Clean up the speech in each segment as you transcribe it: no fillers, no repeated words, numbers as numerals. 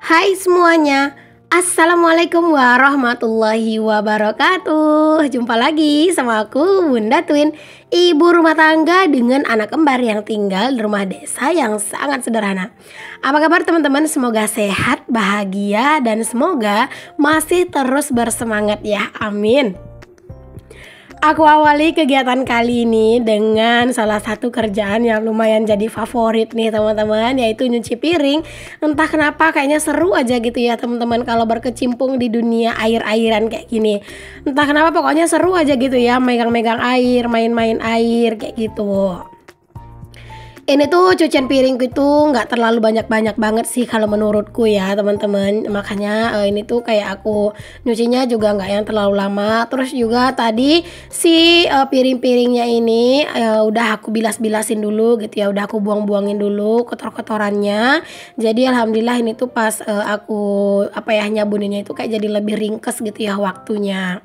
Hai semuanya, Assalamualaikum warahmatullahi wabarakatuh. Jumpa lagi sama aku Bunda Twin, ibu rumah tangga dengan anak kembar yang tinggal di rumah desa yang sangat sederhana. Apa kabar teman-teman? Semoga sehat, bahagia, dan semoga masih terus bersemangat ya, amin. Aku awali kegiatan kali ini dengan salah satu kerjaan yang lumayan jadi favorit nih teman-teman, yaitu nyuci piring. Entah kenapa kayaknya seru aja gitu ya teman-teman kalau berkecimpung di dunia air-airan kayak gini. Entah kenapa pokoknya seru aja gitu ya, megang-megang air, main-main air kayak gitu. Ini tuh cucian piringku itu nggak terlalu banyak-banyak banget sih kalau menurutku ya teman-teman. Makanya ini tuh kayak aku nyucinya juga nggak yang terlalu lama. Terus juga tadi si piring-piringnya ini udah aku bilas-bilasin dulu gitu ya. Udah aku buang-buangin dulu kotor-kotorannya. Jadi alhamdulillah ini tuh pas aku nyabuninnya itu kayak jadi lebih ringkes gitu ya waktunya.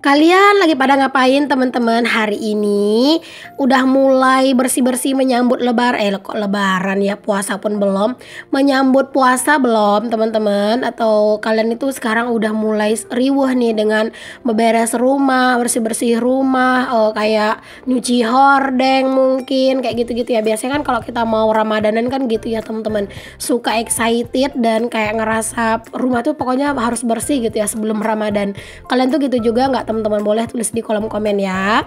Kalian lagi pada ngapain teman-teman hari ini? Udah mulai bersih-bersih menyambut lebaran ya, puasa pun belum. Menyambut puasa belum teman-teman? Atau kalian itu sekarang udah mulai riuh nih dengan beberes rumah, bersih-bersih rumah, kayak nyuci hordeng mungkin kayak gitu-gitu ya. Biasanya kan kalau kita mau Ramadanan kan gitu ya teman-teman. Suka excited dan kayak ngerasa rumah tuh pokoknya harus bersih gitu ya sebelum Ramadan. Kalian tuh gitu juga nggak teman-teman? Boleh tulis di kolom komen ya.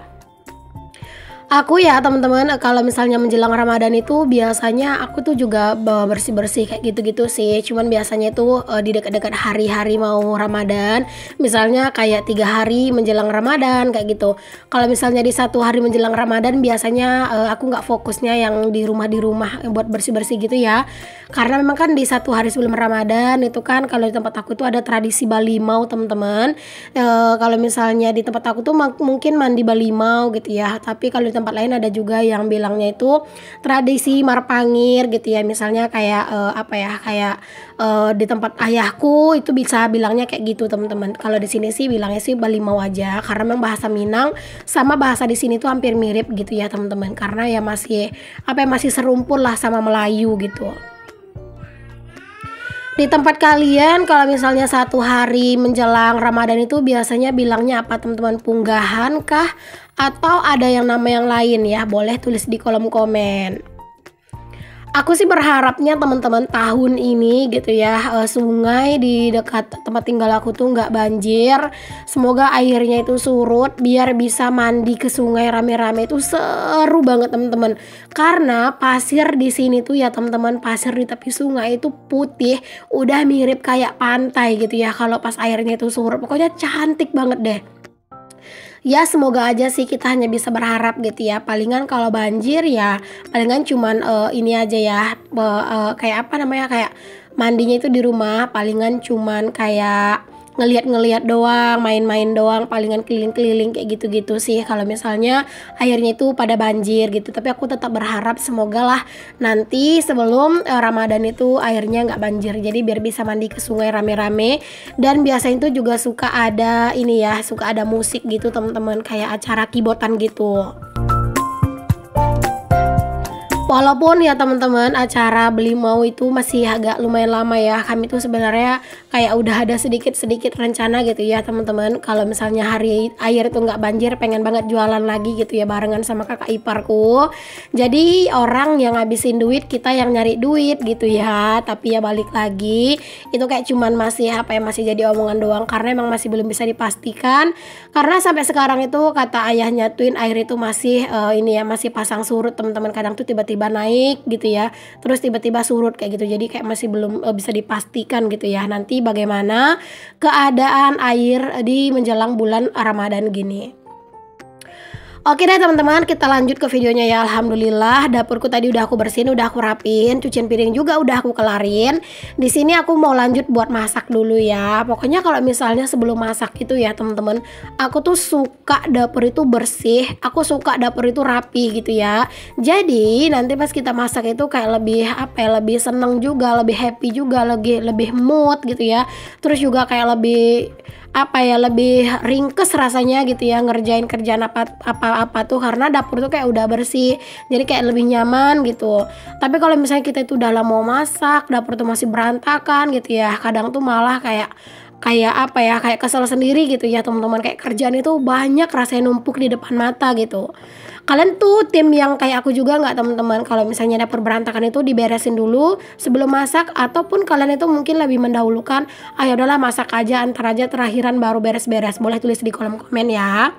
Aku ya teman-teman kalau misalnya menjelang Ramadan itu biasanya aku tuh juga bawa bersih-bersih kayak gitu-gitu sih. Cuman biasanya itu di dekat-dekat hari-hari mau Ramadan, misalnya kayak 3 hari menjelang Ramadan kayak gitu. Kalau misalnya di 1 hari menjelang Ramadan biasanya aku nggak fokusnya yang di rumah buat bersih-bersih gitu ya. Karena memang kan di 1 hari sebelum Ramadan itu kan kalau di tempat aku tuh ada tradisi balimau teman-teman. Kalau misalnya di tempat aku tuh mungkin mandi balimau gitu ya. Tapi kalau di tempat lain ada juga yang bilangnya itu tradisi marpangir gitu ya. Misalnya kayak di tempat ayahku itu bisa bilangnya kayak gitu teman-teman. Kalau di sini sih bilangnya sih balimau aja karena memang bahasa Minang sama bahasa di sini tuh hampir mirip gitu ya teman-teman. Karena ya masih serumpun lah sama Melayu gitu. Di tempat kalian kalau misalnya 1 hari menjelang Ramadan itu biasanya bilangnya apa teman-teman? Punggahan kah? Atau ada yang nama yang lain ya? Boleh tulis di kolom komen. Aku sih berharapnya teman-teman tahun ini gitu ya sungai di dekat tempat tinggal aku tuh nggak banjir. Semoga airnya itu surut biar bisa mandi ke sungai rame-rame, itu seru banget teman-teman. Karena pasir di sini tuh ya teman-teman, pasir di tepi sungai itu putih, udah mirip kayak pantai gitu ya kalau pas airnya itu surut. Pokoknya cantik banget deh. Ya semoga aja sih, kita hanya bisa berharap gitu ya. Palingan kalau banjir ya palingan cuman ini aja ya, kayak kayak mandinya itu di rumah, palingan cuman kayak ngelihat-ngelihat doang, main-main doang, palingan keliling-keliling kayak gitu-gitu sih kalau misalnya airnya itu pada banjir gitu. Tapi aku tetap berharap semoga lah nanti sebelum Ramadan itu airnya nggak banjir, jadi biar bisa mandi ke sungai rame-rame. Dan biasanya itu juga suka ada musik gitu teman-teman, kayak acara kibotan gitu. Walaupun ya teman-teman acara Belimau itu masih agak lumayan lama ya. Kami tuh sebenarnya kayak udah ada sedikit-sedikit rencana gitu ya teman-teman. Kalau misalnya hari air itu nggak banjir, pengen banget jualan lagi gitu ya barengan sama kakak iparku. Jadi orang yang ngabisin duit, kita yang nyari duit gitu ya. Tapi ya balik lagi itu kayak cuman masih jadi omongan doang karena emang masih belum bisa dipastikan. Karena sampai sekarang itu kata ayahnya Twin, air itu masih masih pasang surut teman-teman. Kadang tuh tiba-tiba naik gitu ya, terus tiba-tiba surut kayak gitu. Jadi kayak masih belum bisa dipastikan gitu ya nanti bagaimana keadaan air di menjelang bulan Ramadan gini. Oke deh teman-teman, kita lanjut ke videonya ya. Alhamdulillah dapurku tadi udah aku bersihin, udah aku rapiin, cucian piring juga udah aku kelarin. Di sini aku mau lanjut buat masak dulu ya. Pokoknya kalau misalnya sebelum masak itu ya teman-teman, aku tuh suka dapur itu bersih, aku suka dapur itu rapi gitu ya. Jadi nanti pas kita masak itu kayak lebih seneng juga, lebih happy juga, lebih mood gitu ya. Terus juga kayak lebih apa ya, lebih ringkes rasanya gitu ya ngerjain kerjaan apa tuh, karena dapur tuh kayak udah bersih, jadi kayak lebih nyaman gitu. Tapi kalau misalnya kita itu dalam mau masak, dapur tuh masih berantakan gitu ya, kadang tuh malah kayak kayak apa ya, kayak kesel sendiri gitu ya teman-teman, kayak kerjaan itu banyak rasanya numpuk di depan mata gitu. Kalian tuh tim yang kayak aku juga nggak teman-teman? Kalau misalnya dapur berantakan itu diberesin dulu sebelum masak, ataupun kalian itu mungkin lebih mendahulukan, ayo udahlah masak aja, antar aja terakhiran baru beres-beres? Boleh tulis di kolom komen ya.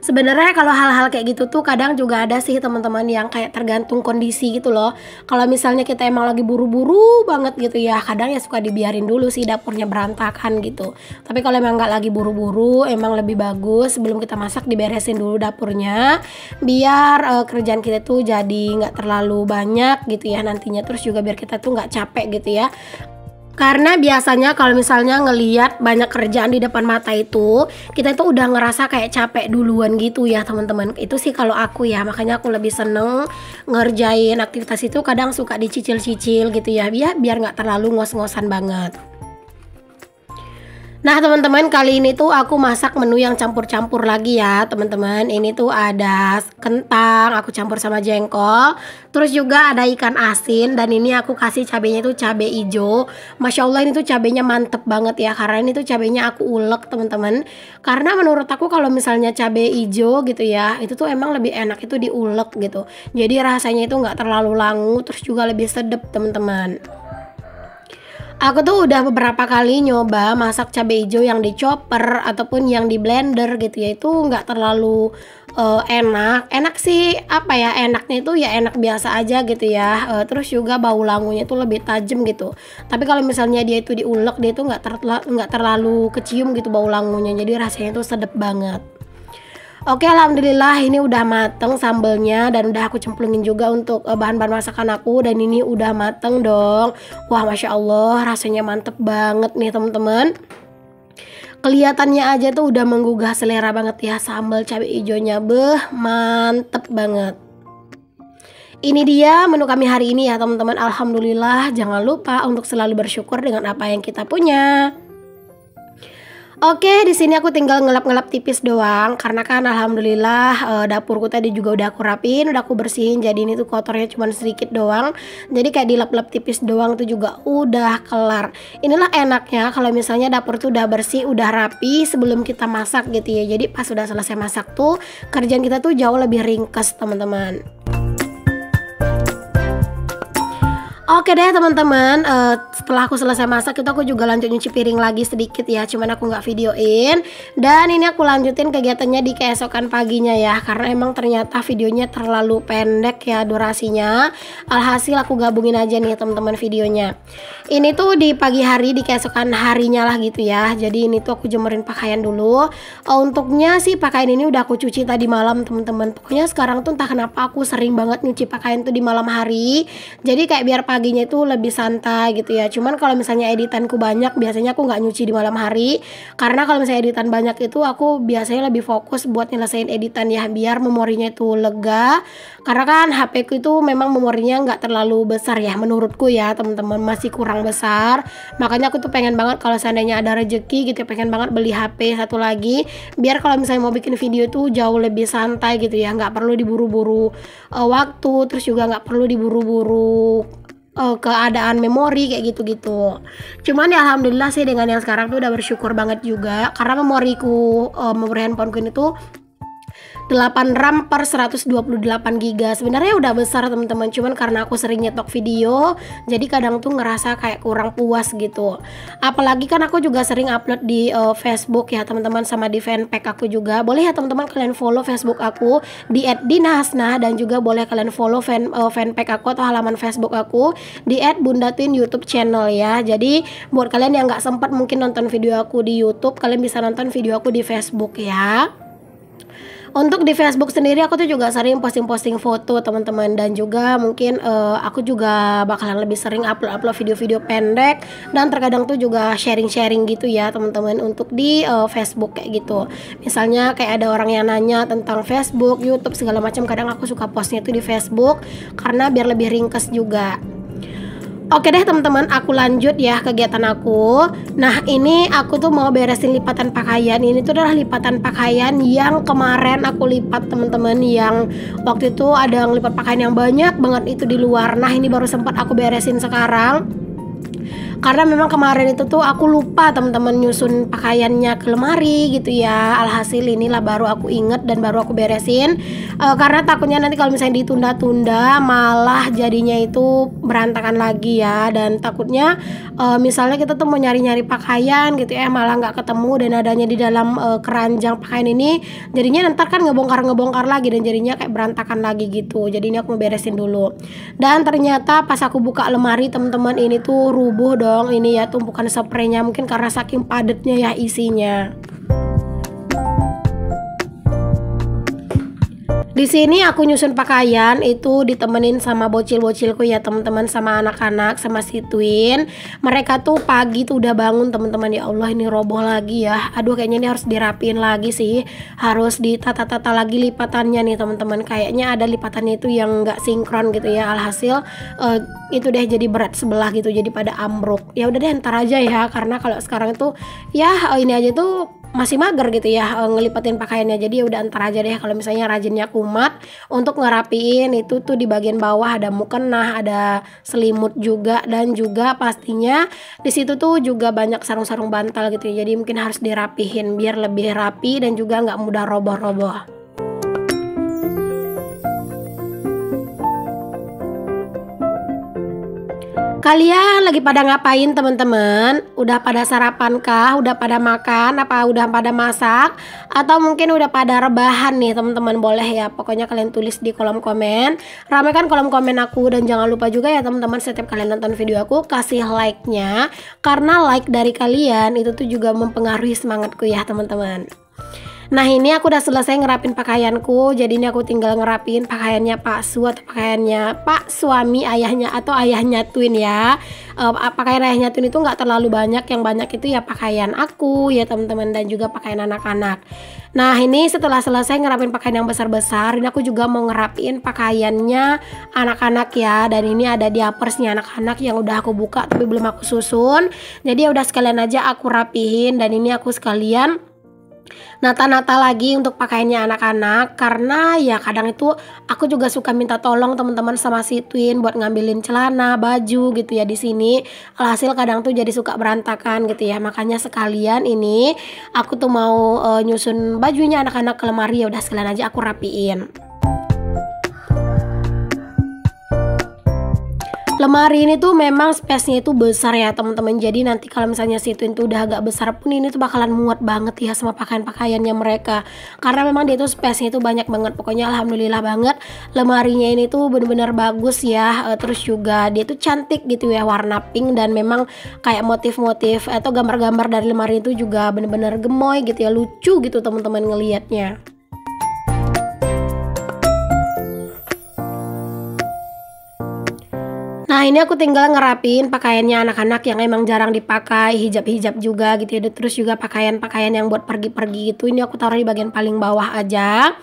Sebenarnya kalau hal-hal kayak gitu tuh kadang juga ada sih teman-teman, yang kayak tergantung kondisi gitu loh. Kalau misalnya kita emang lagi buru-buru banget gitu ya, kadang ya suka dibiarin dulu sih dapurnya berantakan gitu. Tapi kalau emang nggak lagi buru-buru, emang lebih bagus sebelum kita masak diberesin dulu dapurnya, biar kerjaan kita tuh jadi nggak terlalu banyak gitu ya nantinya. Terus juga biar kita tuh nggak capek gitu ya. Karena biasanya kalau misalnya ngelihat banyak kerjaan di depan mata itu, kita itu udah ngerasa kayak capek duluan gitu ya teman-teman. Itu sih kalau aku ya, makanya aku lebih seneng ngerjain aktivitas itu kadang suka dicicil-cicil gitu ya, biar nggak terlalu ngos-ngosan banget. Nah teman-teman, kali ini tuh aku masak menu yang campur-campur lagi ya teman-teman. Ini tuh ada kentang, aku campur sama jengkol. Terus juga ada ikan asin, dan ini aku kasih cabenya tuh cabe hijau. Masya Allah, ini tuh cabenya mantep banget ya, karena ini tuh cabenya aku ulek teman-teman. Karena menurut aku kalau misalnya cabe hijau gitu ya, itu tuh emang lebih enak itu diulek gitu. Jadi rasanya itu nggak terlalu langu, terus juga lebih sedep teman-teman. Aku tuh udah beberapa kali nyoba masak cabai hijau yang di chopper ataupun yang di blender gitu ya, itu nggak terlalu enak sih, apa ya, enaknya itu ya enak biasa aja gitu ya. Terus juga bau langunya itu lebih tajam gitu. Tapi kalau misalnya dia itu diulek, dia itu nggak terlalu kecium gitu bau langunya, jadi rasanya itu sedep banget. Oke, alhamdulillah ini udah mateng sambelnya, dan udah aku cemplungin juga untuk bahan-bahan masakan aku, dan ini udah mateng dong. Wah, masya Allah, rasanya mantep banget nih teman-teman. Kelihatannya aja tuh udah menggugah selera banget ya, sambal cabai hijaunya, mantep banget. Ini dia menu kami hari ini ya teman-teman. Alhamdulillah, jangan lupa untuk selalu bersyukur dengan apa yang kita punya. Oke, di sini aku tinggal ngelap-ngelap tipis doang, karena kan alhamdulillah dapurku tadi juga udah aku rapin, udah aku bersihin. Jadi ini tuh kotornya cuma sedikit doang. Jadi kayak dilap-lap tipis doang tuh juga udah kelar. Inilah enaknya kalau misalnya dapur tuh udah bersih, udah rapi sebelum kita masak gitu ya. Jadi pas udah selesai masak tuh kerjaan kita tuh jauh lebih ringkas teman-teman. Oke deh teman-teman, setelah aku selesai masak itu aku juga lanjut nyuci piring lagi sedikit ya, cuman aku nggak videoin. Dan ini aku lanjutin kegiatannya di keesokan paginya ya, karena emang ternyata videonya terlalu pendek ya durasinya. Alhasil aku gabungin aja nih teman-teman videonya. Ini tuh di pagi hari, di keesokan harinya lah gitu ya. Jadi ini tuh aku jemurin pakaian dulu. Untuknya sih pakaian ini udah aku cuci tadi malam teman-teman. Pokoknya sekarang tuh entah kenapa aku sering banget nyuci pakaian tuh di malam hari. Jadi kayak biar paginya itu lebih santai gitu ya. Cuman kalau misalnya editanku banyak, biasanya aku nggak nyuci di malam hari, karena kalau misalnya editan banyak itu aku biasanya lebih fokus buat nyelesain editan ya, biar memorinya itu lega. Karena kan HP ku itu memang memorinya nggak terlalu besar ya, menurutku ya teman-teman, masih kurang besar. Makanya aku tuh pengen banget kalau seandainya ada rezeki gitu, pengen banget beli HP satu lagi, biar kalau misalnya mau bikin video tuh jauh lebih santai gitu ya, nggak perlu diburu-buru waktu, terus juga nggak perlu diburu-buru keadaan memori kayak gitu-gitu. Cuman ya alhamdulillah sih dengan yang sekarang tuh udah bersyukur banget juga, karena memoriku, memori handphoneku ini tuh 8 RAM per 128 GB. Sebenarnya udah besar teman-teman, cuman karena aku sering nyetok video, jadi kadang tuh ngerasa kayak kurang puas gitu. Apalagi kan aku juga sering upload di Facebook ya teman-teman, sama di fanpage aku juga. Boleh ya teman-teman kalian follow Facebook aku di @dinahasnah, dan juga boleh kalian follow fanpage aku atau halaman Facebook aku di @bundatwin YouTube channel ya. Jadi buat kalian yang nggak sempat mungkin nonton video aku di YouTube, kalian bisa nonton video aku di Facebook ya. Untuk di Facebook sendiri aku tuh juga sering posting-posting foto teman-teman, dan juga mungkin aku juga bakalan lebih sering upload video-video pendek, dan terkadang tuh juga sharing-sharing gitu ya teman-teman untuk di Facebook kayak gitu. Misalnya kayak ada orang yang nanya tentang Facebook, YouTube segala macam, kadang aku suka postnya tuh di Facebook karena biar lebih ringkas juga. Oke deh teman-teman, aku lanjut ya kegiatan aku. Nah ini aku tuh mau beresin lipatan pakaian. Ini tuh adalah lipatan pakaian yang kemarin aku lipat teman-teman. Yang waktu itu ada yang lipat pakaian yang banyak banget itu di luar. Nah ini baru sempat aku beresin sekarang. Karena memang kemarin itu tuh aku lupa teman-teman nyusun pakaiannya ke lemari gitu ya. Alhasil inilah baru aku inget dan baru aku beresin. Karena takutnya nanti kalau misalnya ditunda-tunda malah jadinya itu berantakan lagi ya. Dan takutnya misalnya kita tuh mau nyari-nyari pakaian gitu ya, malah nggak ketemu dan adanya di dalam keranjang pakaian ini, jadinya ntar kan ngebongkar lagi dan jadinya kayak berantakan lagi gitu. Jadi ini aku mau beresin dulu. Dan ternyata pas aku buka lemari teman-teman, ini tuh rubuh dong. Ini ya tumpukan spraynya, mungkin karena saking padatnya ya isinya. Di sini aku nyusun pakaian itu ditemenin sama bocil-bocilku ya teman-teman, sama anak-anak, sama si Twin. Mereka tuh pagi tuh udah bangun teman-teman. Ya Allah ini roboh lagi ya. Aduh kayaknya ini harus dirapiin lagi sih. Harus ditata-tata lagi lipatannya nih teman-teman. Kayaknya ada lipatannya itu yang nggak sinkron gitu ya. Alhasil itu deh jadi berat sebelah gitu, jadi pada ambruk. Ya udah deh ntar aja ya, karena kalau sekarang itu ya ini aja tuh masih mager gitu ya ngelipatin pakaiannya. Jadi ya udah antar aja deh kalau misalnya rajinnya kumat untuk ngerapiin itu tuh. Di bagian bawah ada mukena, ada selimut juga, dan juga pastinya di situ tuh juga banyak sarung-sarung bantal gitu ya. Jadi mungkin harus dirapihin biar lebih rapi dan juga nggak mudah roboh-roboh. Kalian lagi pada ngapain teman-teman? Udah pada sarapan kah? Udah pada makan? Apa udah pada masak? Atau mungkin udah pada rebahan nih teman-teman? Boleh ya, pokoknya kalian tulis di kolom komen. Ramaikan kolom komen aku, dan jangan lupa juga ya teman-teman, setiap kalian nonton video aku kasih like-nya. Karena like dari kalian itu tuh juga mempengaruhi semangatku ya teman-teman. Nah ini aku udah selesai ngerapin pakaianku. Jadi ini aku tinggal ngerapin pakaiannya Pak Su atau pakaiannya Pak suami ayahnya atau ayahnya Twin ya. Pakaian ayahnya Twin itu nggak terlalu banyak. Yang banyak itu ya pakaian aku ya teman-teman, dan juga pakaian anak-anak. Nah ini setelah selesai ngerapin pakaian yang besar-besar, ini aku juga mau ngerapin pakaiannya anak-anak ya. Dan ini ada diapersnya anak-anak yang udah aku buka tapi belum aku susun. Jadi ya udah sekalian aja aku rapihin. Dan ini aku sekalian nata-nata lagi untuk pakaiannya anak-anak, karena ya kadang itu aku juga suka minta tolong teman-teman sama si Twin buat ngambilin celana, baju gitu ya di sini. Alhasil kadang tuh jadi suka berantakan gitu ya. Makanya sekalian ini aku tuh mau nyusun bajunya anak-anak ke lemari. Ya udah sekalian aja aku rapiin. Lemari ini tuh memang space-nya itu besar ya teman-teman. Jadi nanti kalau misalnya si Twin tuh udah agak besar pun, ini tuh bakalan muat banget ya sama pakaian-pakaiannya mereka. Karena memang dia tuh space-nya itu banyak banget. Pokoknya alhamdulillah banget lemarinya ini tuh bener-bener bagus ya. Terus juga dia tuh cantik gitu ya, warna pink, dan memang kayak motif-motif atau gambar-gambar dari lemari itu juga bener-bener gemoy gitu ya, lucu gitu teman-teman ngelihatnya. Nah ini aku tinggal ngerapin pakaiannya anak-anak yang emang jarang dipakai, hijab-hijab juga gitu ya. Terus juga pakaian-pakaian yang buat pergi-pergi gitu, ini aku taruh di bagian paling bawah aja.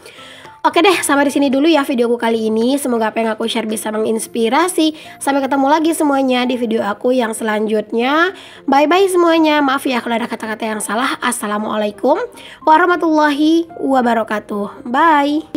Oke deh, sampai di sini dulu ya videoku kali ini. Semoga apa yang aku share bisa menginspirasi. Sampai ketemu lagi semuanya di video aku yang selanjutnya. Bye-bye semuanya. Maaf ya kalau ada kata-kata yang salah. Assalamualaikum warahmatullahi wabarakatuh. Bye.